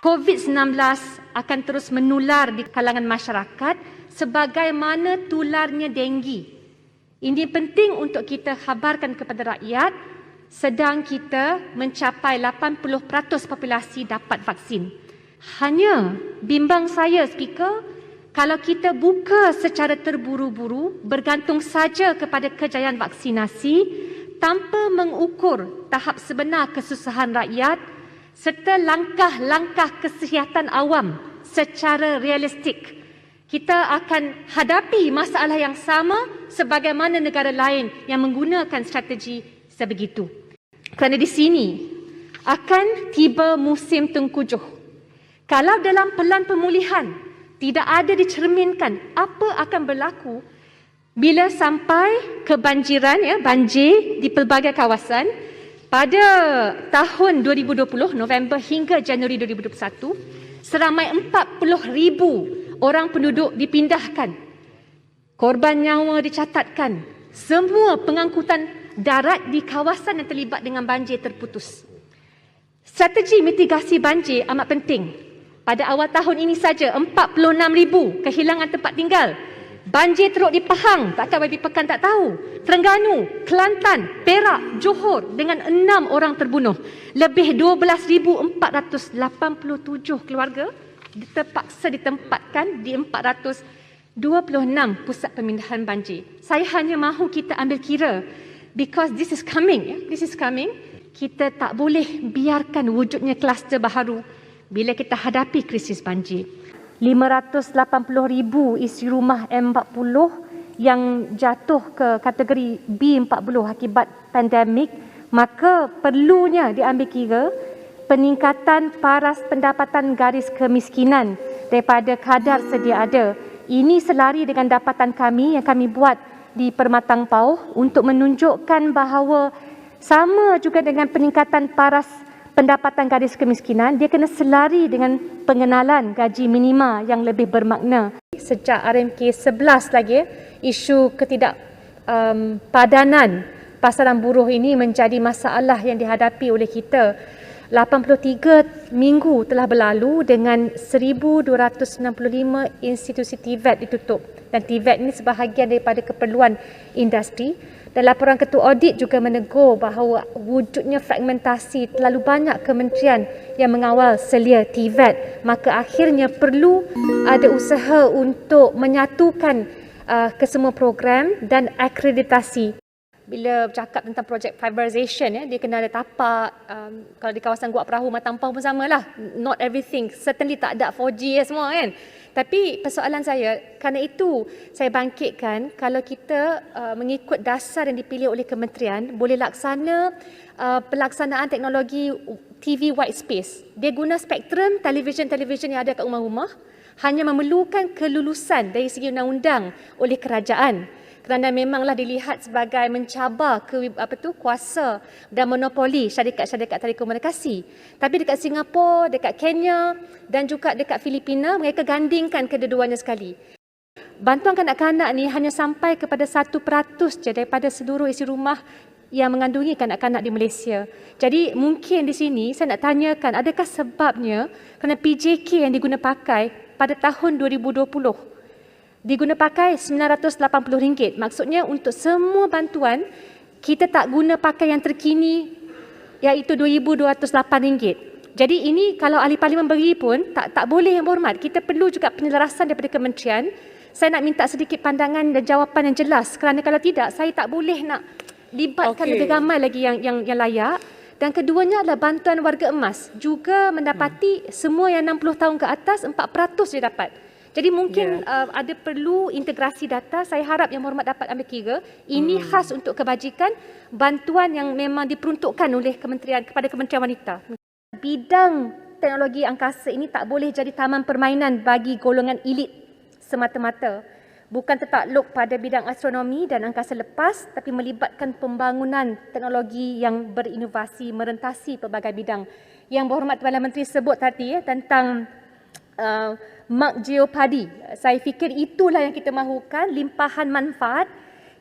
COVID-19 akan terus menular di kalangan masyarakat sebagaimana tularnya denggi. Ini penting untuk kita khabarkan kepada rakyat sedang kita mencapai 80% populasi dapat vaksin. Hanya bimbang saya, Speaker, kalau kita buka secara terburu-buru, bergantung saja kepada kejayaan vaksinasi tanpa mengukur tahap sebenar kesusahan rakyat serta langkah-langkah kesihatan awam secara realistik, kita akan hadapi masalah yang sama sebagaimana negara lain yang menggunakan strategi sebegitu. Kerana di sini akan tiba musim tengkujuh. Kalau dalam pelan pemulihan tidak ada dicerminkan apa akan berlaku bila sampai kebanjiran, banjir di pelbagai kawasan pada tahun 2020, November hingga Januari 2021, seramai 40,000 orang penduduk dipindahkan. Korban nyawa dicatatkan. Semua pengangkutan darat di kawasan yang terlibat dengan banjir terputus. Strategi mitigasi banjir amat penting. Pada awal tahun ini saja, 46,000 kehilangan tempat tinggal. Banjir teruk di Pahang, takkan Babi Pekan tak tahu. Terengganu, Kelantan, Perak, Johor dengan 6 orang terbunuh. Lebih 12,487 keluarga terpaksa ditempatkan di 426 pusat pemindahan banjir. Saya hanya mahu kita ambil kira because this is coming. Kita tak boleh biarkan wujudnya kluster baharu bila kita hadapi krisis banjir. 580,000 isi rumah M40 yang jatuh ke kategori B40 akibat pandemik, maka perlunya diambil kira peningkatan paras pendapatan garis kemiskinan daripada kadar sedia ada. Ini selari dengan dapatan kami yang kami buat di Permatang Pauh untuk menunjukkan bahawa sama juga dengan peningkatan paras pendapatan garis kemiskinan, dia kena selari dengan pengenalan gaji minima yang lebih bermakna. Sejak RMK 11 lagi, isu ketidakpadanan pasaran buruh ini menjadi masalah yang dihadapi oleh kita. 83 minggu telah berlalu dengan 1,265 institusi TVET ditutup. Dan TVET ini sebahagian daripada keperluan industri. Dan laporan Ketua Audit juga menegur bahawa wujudnya fragmentasi terlalu banyak kementerian yang mengawal selia TVET. Maka akhirnya perlu ada usaha untuk menyatukan kesemua program dan akreditasi. Bila bercakap tentang projek fiberization, dia kena ada tapak. Kalau di kawasan Gua Perahu, Matang Pauh pun samalah. Not everything. Certainly tak ada 4G semua kan. Tapi persoalan saya, kerana itu saya bangkitkan kalau kita mengikut dasar yang dipilih oleh kementerian, boleh laksana pelaksanaan teknologi TV white space. Dia guna spektrum televisyen yang ada kat rumah-rumah, hanya memerlukan kelulusan dari segi undang-undang oleh kerajaan. Kerana memanglah dilihat sebagai mencabar kuasa dan monopoli syarikat-syarikat telekomunikasi. Tapi dekat Singapura, dekat Kenya dan juga dekat Filipina, mereka gandingkan kedua-duanya sekali. Bantuan kanak-kanak ni hanya sampai kepada 1% je daripada seluruh isi rumah yang mengandungi kanak-kanak di Malaysia. Jadi mungkin di sini saya nak tanyakan, adakah sebabnya kerana PJK yang diguna pakai pada tahun 2020 diguna pakai RM980. Maksudnya untuk semua bantuan, kita tak guna pakai yang terkini iaitu RM2,208. Jadi ini kalau ahli parlimen beri pun tak boleh yang berhormat. Kita perlu juga penyelarasan daripada kementerian. Saya nak minta sedikit pandangan dan jawapan yang jelas. Kerana kalau tidak, saya tak boleh nak libatkan lebih ramai lagi yang layak. Dan keduanya adalah bantuan warga emas. Juga mendapati semua yang 60 tahun ke atas, 4% dia dapat. Jadi mungkin ada perlu integrasi data. Saya harap Yang Berhormat dapat ambil kira. Ini khas untuk kebajikan bantuan yang memang diperuntukkan oleh kementerian kepada Kementerian Wanita. Bidang teknologi angkasa ini tak boleh jadi taman permainan bagi golongan elit semata-mata. Bukan tertakluk pada bidang astronomi dan angkasa lepas, tapi melibatkan pembangunan teknologi yang berinovasi, merentasi pelbagai bidang. Yang Berhormat Perdana Menteri sebut tadi tentang Mark Geopadi. Saya fikir itulah yang kita mahukan, limpahan manfaat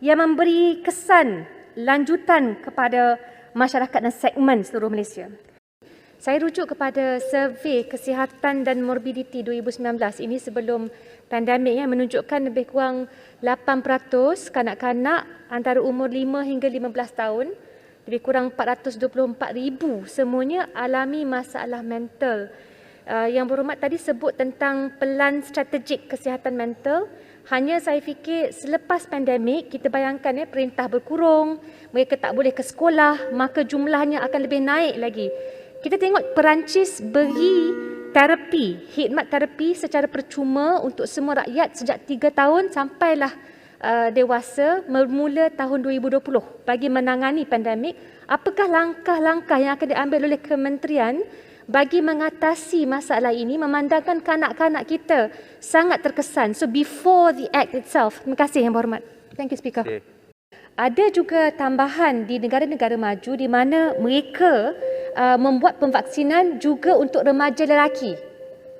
yang memberi kesan lanjutan kepada masyarakat dan segmen seluruh Malaysia. Saya rujuk kepada survei kesihatan dan morbiditi 2019 ini sebelum pandemik yang menunjukkan lebih kurang 8% kanak-kanak antara umur 5 hingga 15 tahun, lebih kurang 424,000 semuanya alami masalah mental. Yang berhormat tadi sebut tentang pelan strategik kesihatan mental. Hanya saya fikir selepas pandemik, kita bayangkan perintah berkurung, mereka tak boleh ke sekolah, maka jumlahnya akan lebih naik lagi. Kita tengok Perancis beri terapi, khidmat terapi secara percuma untuk semua rakyat sejak 3 tahun sampailah dewasa bermula tahun 2020 bagi menangani pandemik. Apakah langkah-langkah yang akan diambil oleh kementerian bagi mengatasi masalah ini, memandangkan kanak-kanak kita sangat terkesan. So before the act itself. Terima kasih Yang Berhormat. Thank you Speaker. Okay. Ada juga tambahan di negara-negara maju di mana mereka membuat pemvaksinan juga untuk remaja lelaki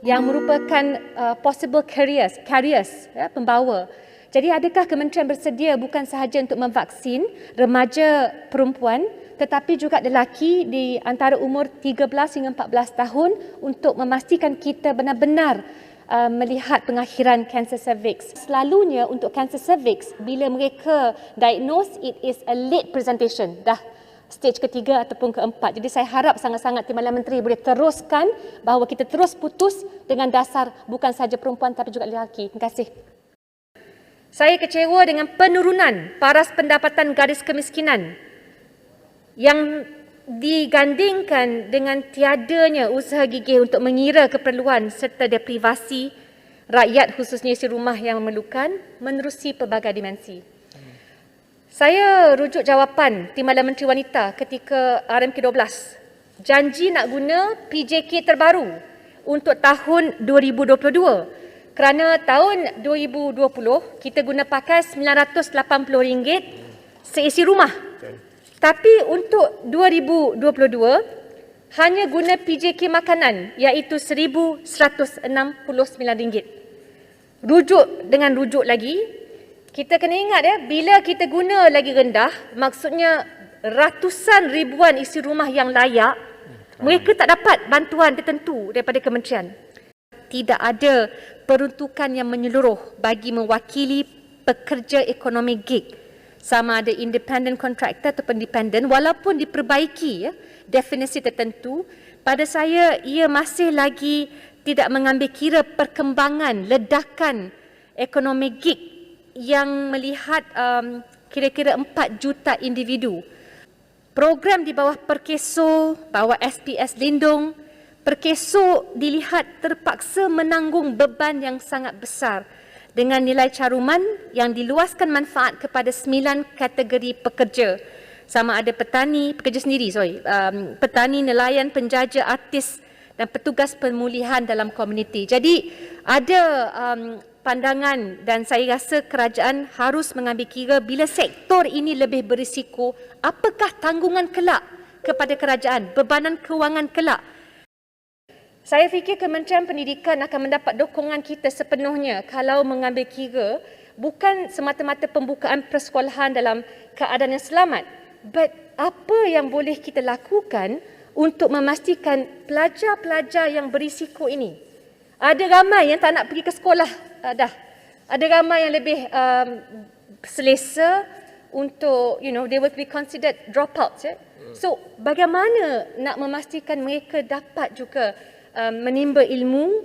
yang merupakan possible carriers pembawa. Jadi adakah kementerian bersedia bukan sahaja untuk memvaksin remaja perempuan tetapi juga lelaki di antara umur 13 hingga 14 tahun untuk memastikan kita benar-benar melihat pengakhiran kanser cervix. Selalunya untuk kanser cervix, bila mereka diagnose, it is a late presentation, dah stage ketiga ataupun keempat. Jadi saya harap sangat-sangat Timbalan Menteri boleh teruskan bahawa kita terus putus dengan dasar bukan sahaja perempuan tapi juga lelaki. Terima kasih. Saya kecewa dengan penurunan paras pendapatan garis kemiskinan yang digandingkan dengan tiadanya usaha gigih untuk mengira keperluan serta deprivasi rakyat khususnya isi rumah yang memerlukan menerusi pelbagai dimensi. Saya rujuk jawapan Timbalan Menteri Wanita ketika RMK 12. Janji nak guna PJK terbaru untuk tahun 2022. Kerana tahun 2020 kita guna pakai RM980 seisi rumah. Tapi untuk 2022 hanya guna PJK makanan iaitu RM1,169. Rujuk lagi, kita kena ingat bila kita guna lagi rendah, maksudnya ratusan ribuan isi rumah yang layak, mereka tak dapat bantuan tertentu daripada kementerian. Tidak ada peruntukan yang menyeluruh bagi mewakili pekerja ekonomi gig, sama ada independent contractor atau independent, walaupun diperbaiki definisi tertentu. Pada saya ia masih lagi tidak mengambil kira perkembangan ledakan ekonomi gig yang melihat kira-kira 4 juta individu. Program di bawah Perkeso, bawah SPS Lindung, Perkeso dilihat terpaksa menanggung beban yang sangat besar dengan nilai caruman yang diluaskan manfaat kepada 9 kategori pekerja. Sama ada petani, petani, nelayan, penjaja, artis dan petugas pemulihan dalam komuniti. Jadi ada pandangan dan saya rasa kerajaan harus mengambil kira bila sektor ini lebih berisiko, apakah tanggungan kelak kepada kerajaan, bebanan kewangan kelak. Saya fikir Kementerian Pendidikan akan mendapat dukungan kita sepenuhnya kalau mengambil kira bukan semata-mata pembukaan persekolahan dalam keadaan yang selamat, but apa yang boleh kita lakukan untuk memastikan pelajar-pelajar yang berisiko ini. Ada ramai yang tak nak pergi ke sekolah dah. Ada ramai yang lebih selesa untuk, they will be considered dropouts. So, bagaimana nak memastikan mereka dapat juga menimba ilmu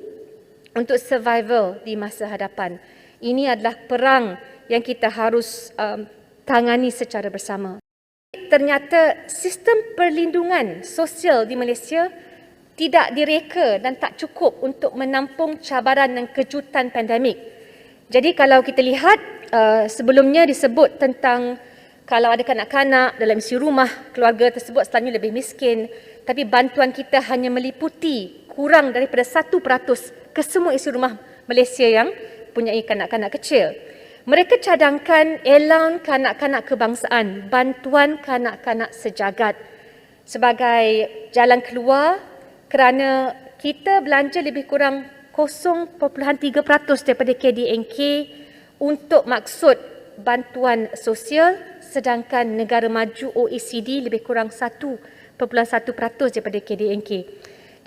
untuk survival di masa hadapan. Ini adalah perang yang kita harus tangani secara bersama. Ternyata sistem perlindungan sosial di Malaysia tidak direka dan tak cukup untuk menampung cabaran dan kejutan pandemik. Jadi kalau kita lihat sebelumnya disebut tentang kalau ada kanak-kanak dalam isi rumah, keluarga tersebut selalunya lebih miskin, tapi bantuan kita hanya meliputi kurang daripada 1% ke semua isi rumah Malaysia yang mempunyai kanak-kanak kecil. Mereka cadangkan Elan Kanak-Kanak Kebangsaan, bantuan kanak-kanak sejagat sebagai jalan keluar kerana kita belanja lebih kurang 0.3% daripada KDNK untuk maksud bantuan sosial, sedangkan negara maju OECD lebih kurang 1% daripada KDNK.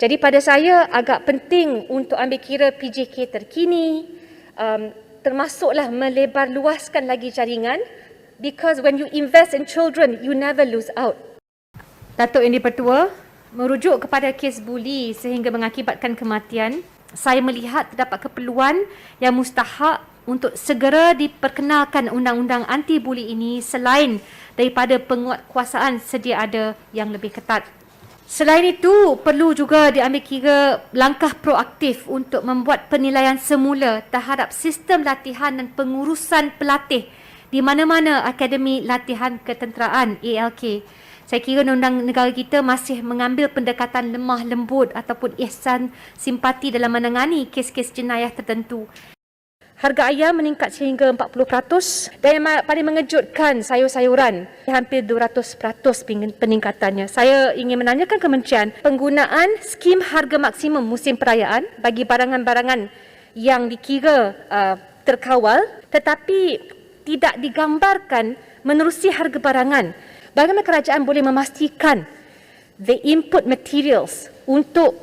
Jadi pada saya agak penting untuk ambil kira PJK terkini, termasuklah melebar luaskan lagi jaringan, because when you invest in children, you never lose out. Datuk Yang di-Pertua, merujuk kepada kes buli sehingga mengakibatkan kematian, saya melihat terdapat keperluan yang mustahak untuk segera diperkenalkan undang-undang anti-buli ini selain daripada penguatkuasaan sedia ada yang lebih ketat. Selain itu, perlu juga diambil kira langkah proaktif untuk membuat penilaian semula terhadap sistem latihan dan pengurusan pelatih di mana-mana Akademi Latihan Ketenteraan ALK. Saya kira undang negara kita masih mengambil pendekatan lemah lembut ataupun ihsan simpati dalam menangani kes-kes jenayah tertentu. Harga ayam meningkat sehingga 40% dan yang paling mengejutkan, sayur-sayuran hampir 200% peningkatannya. Saya ingin menanyakan Kementerian penggunaan skim harga maksimum musim perayaan bagi barangan-barangan yang dikira terkawal tetapi tidak digambarkan menerusi harga barangan. Bagaimana kerajaan boleh memastikan the input materials untuk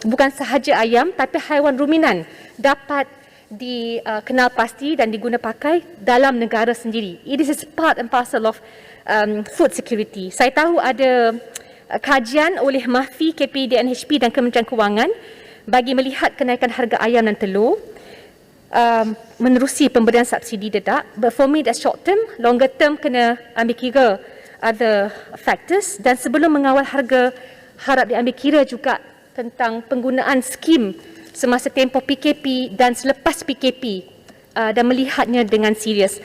bukan sahaja ayam tapi haiwan ruminan dapat dikenal pasti dan diguna pakai dalam negara sendiri. It is part and parcel of food security. Saya tahu ada kajian oleh MAFI, KPDNHP dan Kementerian Kewangan bagi melihat kenaikan harga ayam dan telur menerusi pemberian subsidi dedak. But for me that's short term, longer term kena ambil kira other factors, dan sebelum mengawal harga harap diambil kira juga tentang penggunaan skim semasa tempoh PKP dan selepas PKP dan melihatnya dengan serius.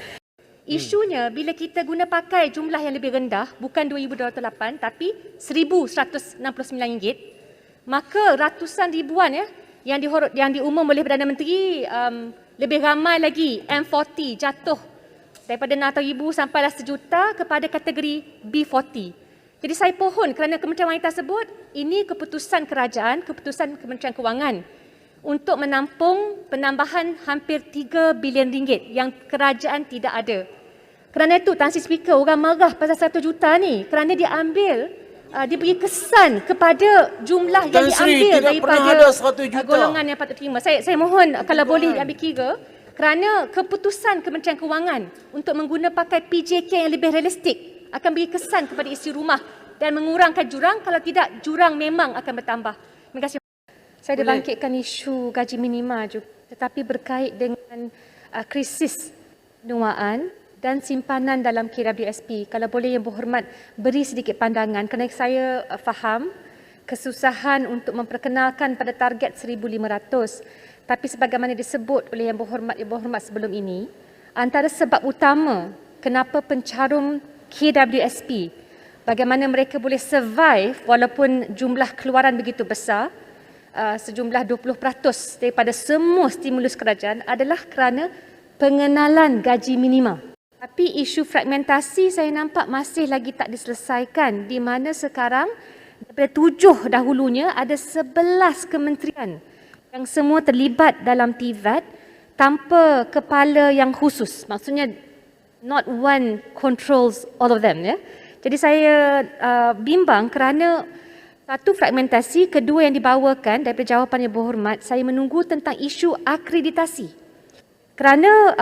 Isunya bila kita guna pakai jumlah yang lebih rendah, bukan 2,208 tapi RM1,169, maka ratusan ribuan yang diumum oleh Perdana Menteri, lebih ramai lagi M40 jatuh daripada 600,000 sampailah 1 juta kepada kategori B40. Jadi saya pohon kerana Kementerian Wanita sebut ini keputusan kerajaan, keputusan Kementerian Kewangan untuk menampung penambahan hampir RM3 bilion yang kerajaan tidak ada. Kerana itu, Tan Sri Speaker, orang marah pasal 1 juta ni kerana dia ambil, dia beri kesan kepada jumlah yang diambil daripada golongan yang patut terima. Saya mohon kalau boleh diambil kira kerana keputusan Kementerian Kewangan untuk mengguna pakai PJK yang lebih realistik akan beri kesan kepada isi rumah dan mengurangkan jurang. Kalau tidak, jurang memang akan bertambah. Terima kasih. Saya dah bangkitkan isu gaji minima juga, tetapi berkait dengan krisis penuaan dan simpanan dalam KWSP. Kalau boleh Yang Berhormat beri sedikit pandangan, kerana saya faham kesusahan untuk memperkenalkan pada target 1,500. Tapi sebagaimana disebut oleh Yang Berhormat sebelum ini, antara sebab utama kenapa pencarum KWSP, bagaimana mereka boleh survive walaupun jumlah keluaran begitu besar, sejumlah 20% daripada semua stimulus kerajaan adalah kerana pengenalan gaji minima. Tapi isu fragmentasi saya nampak masih lagi tak diselesaikan, di mana sekarang daripada 7 dahulunya ada 11 kementerian yang semua terlibat dalam TVET tanpa kepala yang khusus. Maksudnya not one controls all of them. Jadi saya bimbang kerana satu, fragmentasi. Kedua, yang dibawakan daripada jawapan Yang Berhormat, saya menunggu tentang isu akreditasi. Kerana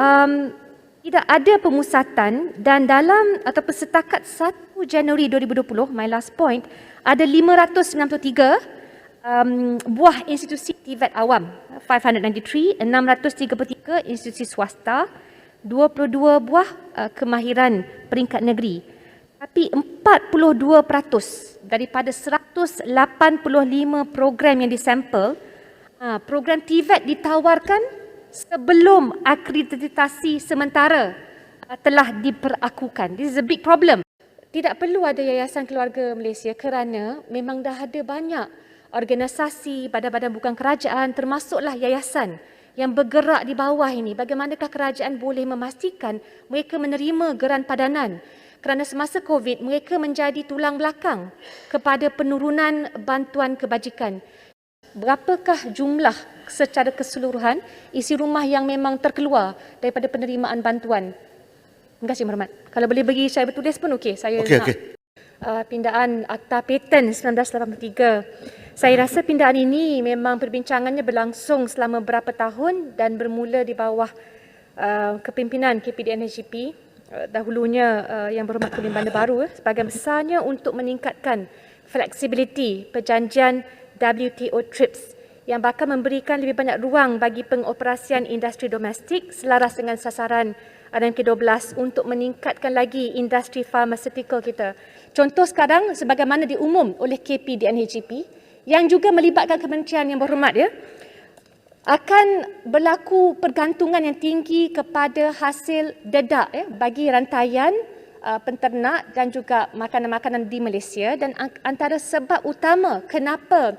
tidak ada pemusatan dan dalam ataupun setakat 1 Januari 2020, my last point, ada 593 buah institusi TVET awam, 593, 633 institusi swasta, 22 buah kemahiran peringkat negeri. Tapi 42% daripada 185 program yang disampel, program TVET ditawarkan sebelum akreditasi sementara telah diperakukan. This is a big problem. Tidak perlu ada Yayasan Keluarga Malaysia kerana memang dah ada banyak organisasi, badan-badan bukan kerajaan, termasuklah yayasan yang bergerak di bawah ini. Bagaimanakah kerajaan boleh memastikan mereka menerima geran padanan? Kerana semasa COVID, mereka menjadi tulang belakang kepada penurunan bantuan kebajikan. Berapakah jumlah secara keseluruhan isi rumah yang memang terkeluar daripada penerimaan bantuan? Terima kasih, Yang Berhormat. Kalau boleh bagi saya bertulis pun okey. Saya nak. Pindaan Akta Paten 1983. Saya rasa pindaan ini memang perbincangannya berlangsung selama beberapa tahun dan bermula di bawah kepimpinan KPDN-HGP, dahulunya Yang Berhormat Kulim Bandar Baru, sebahagian besarnya untuk meningkatkan fleksibiliti perjanjian WTO TRIPS yang bakal memberikan lebih banyak ruang bagi pengoperasian industri domestik selaras dengan sasaran RMK12 untuk meningkatkan lagi industri farmaceutical kita. Contoh sekarang sebagaimana diumum oleh KPDN-HGP yang juga melibatkan Kementerian Yang Berhormat, akan berlaku pergantungan yang tinggi kepada hasil dedak bagi rantaian penternak dan juga makanan-makanan di Malaysia, dan antara sebab utama kenapa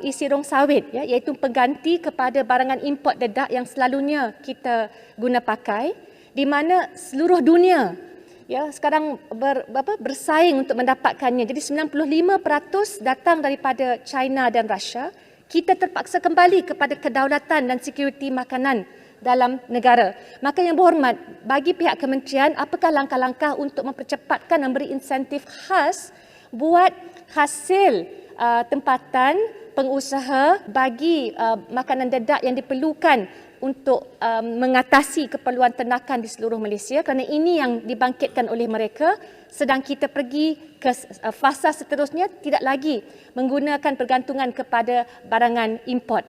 isi rong sawit iaitu pengganti kepada barangan import dedak yang selalunya kita guna pakai, di mana seluruh dunia sekarang bersaing untuk mendapatkannya. Jadi 95% datang daripada China dan Russia. Kita terpaksa kembali kepada kedaulatan dan sekuriti makanan dalam negara. Maka Yang Berhormat, bagi pihak kementerian, apakah langkah-langkah untuk mempercepatkan memberi insentif khas buat hasil tempatan pengusaha bagi makanan dedak yang diperlukan untuk mengatasi keperluan ternakan di seluruh Malaysia, kerana ini yang dibangkitkan oleh mereka, sedang kita pergi ke fasa seterusnya tidak lagi menggunakan pergantungan kepada barangan import.